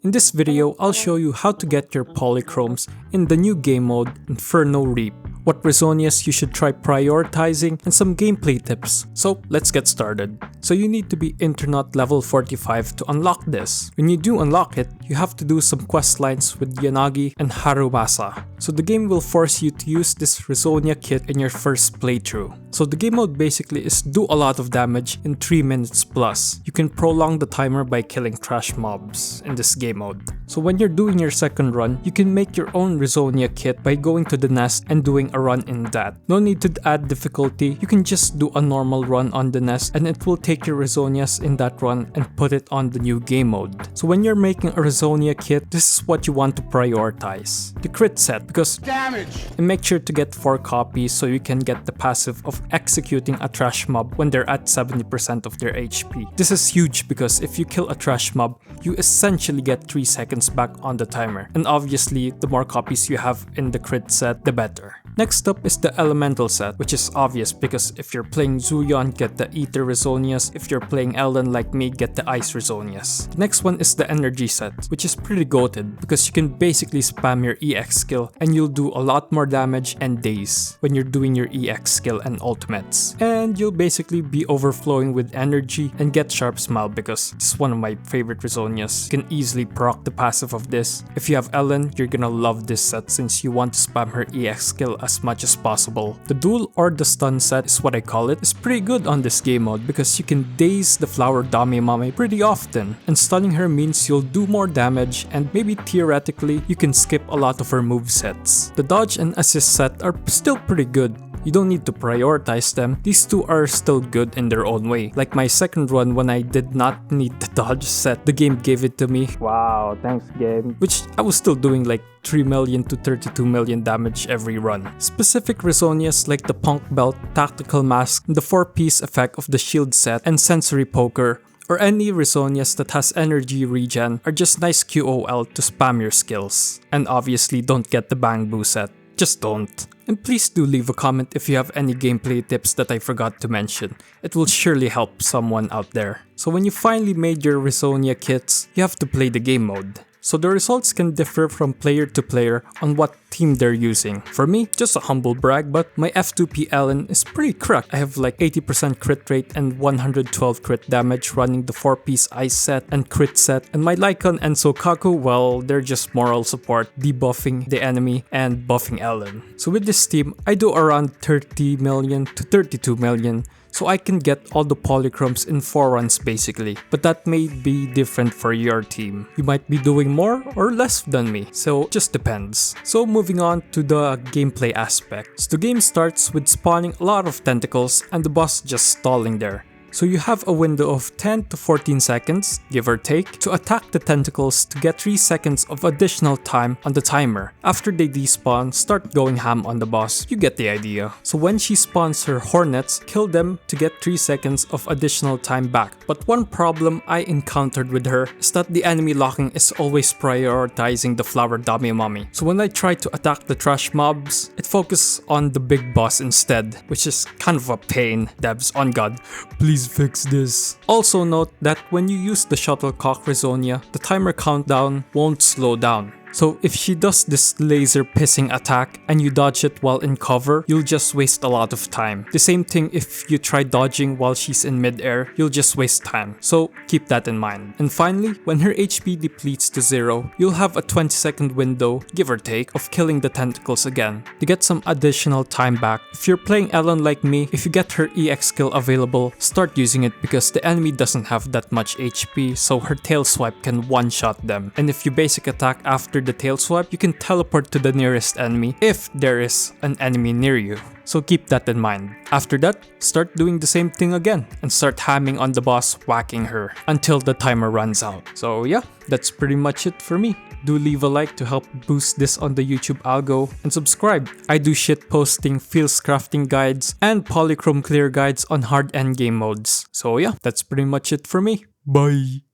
In this video, I'll show you how to get your polychromes in the new game mode INFERNO REAP, what Resonias you should try prioritizing, and some gameplay tips. So let's get started. So you need to be Internet level 45 to unlock this. When you do unlock it, you have to do some quest lines with Yanagi and Harumasa. So the game will force you to use this Resonia kit in your first playthrough. So the game mode basically is do a lot of damage in 3 minutes plus. You can prolong the timer by killing trash mobs in this game mode. So when you're doing your second run, you can make your own Resonia kit by going to the nest and doing a run in that. No need to add difficulty, you can just do a normal run on the nest and it will take your Resonias in that run and put it on the new game mode. So when you're making a Resonia kit, this is what you want to prioritize. The crit set, because damage! And make sure to get 4 copies so you can get the passive of executing a trash mob when they're at 70% of their HP. This is huge because if you kill a trash mob, you essentially get 3 seconds back on the timer. And obviously, the more copies you have in the crit set, the better. Next up is the elemental set, which is obvious because if you're playing Zuyon, get the Ether Resonias. If you're playing Ellen like me, get the Ice Resonias. The next one is the energy set, which is pretty goated because you can basically spam your EX skill and you'll do a lot more damage and days when you're doing your EX skill and ultimates. And you'll basically be overflowing with energy and get Sharp Smile because it's one of my favorite Resonias. You can easily proc the passive of this. If you have Ellen, you're gonna love this set since you want to spam her EX skill as much as possible. The duel or the stun set is what I call it, is pretty good on this game mode because you can daze the flower Dami Mame pretty often, and stunning her means you'll do more damage and maybe theoretically you can skip a lot of her movesets. The dodge and assist set are still pretty good. You don't need to prioritize them, these two are still good in their own way. Like my second run when I did not need the dodge set, the game gave it to me. Wow, thanks game. Which I was still doing like 3 million to 32 million damage every run. Specific Resonias like the Punk Belt, Tactical Mask, the 4-piece effect of the shield set, and Sensory Poker, or any Resonias that has energy regen are just nice QOL to spam your skills. And obviously don't get the Bangbu set. Just don't. And please do leave a comment if you have any gameplay tips that I forgot to mention. It will surely help someone out there. So when you finally made your Resonia kits, you have to play the game mode. So the results can differ from player to player on what team they're using. For me, just a humble brag, but my F2P Ellen is pretty cracked. I have like 80% crit rate and 112 crit damage running the 4-piece ice set and crit set. And my Lycan and Sokaku, well, they're just moral support, debuffing the enemy and buffing Ellen. So with this team, I do around 30 million to 32 million. So I can get all the polychromes in 4 runs basically, but that may be different for your team. You might be doing more or less than me, so it just depends. So moving on to the gameplay aspects. The game starts with spawning a lot of tentacles and the boss just stalling there. So you have a window of 10 to 14 seconds, give or take, to attack the tentacles to get 3 seconds of additional time on the timer. After they despawn, start going ham on the boss, you get the idea. So when she spawns her hornets, kill them to get 3 seconds of additional time back. But one problem I encountered with her is that the enemy locking is always prioritizing the flower Dami Mami. So when I try to attack the trash mobs, it focuses on the big boss instead, which is kind of a pain. Devs, on God, please fix this. Also note that when you use the Shuttlecock Resonia, the timer countdown won't slow down. So if she does this laser pissing attack and you dodge it while in cover, you'll just waste a lot of time. The same thing if you try dodging while she's in midair, you'll just waste time. So keep that in mind. And finally, when her HP depletes to 0, you'll have a 20-second window, give or take, of killing the tentacles again to get some additional time back. If you're playing Ellen like me, if you get her EX skill available, start using it because the enemy doesn't have that much HP, so her tail swipe can one-shot them. And if you basic attack after the tail swipe, you can teleport to the nearest enemy if there is an enemy near you. So keep that in mind. After that, start doing the same thing again and start hamming on the boss, whacking her until the timer runs out. So yeah, that's pretty much it for me. Do leave a like to help boost this on the YouTube algo and subscribe. I do shit posting, fields crafting guides, and polychrome clear guides on hard endgame modes. So yeah, that's pretty much it for me. Bye!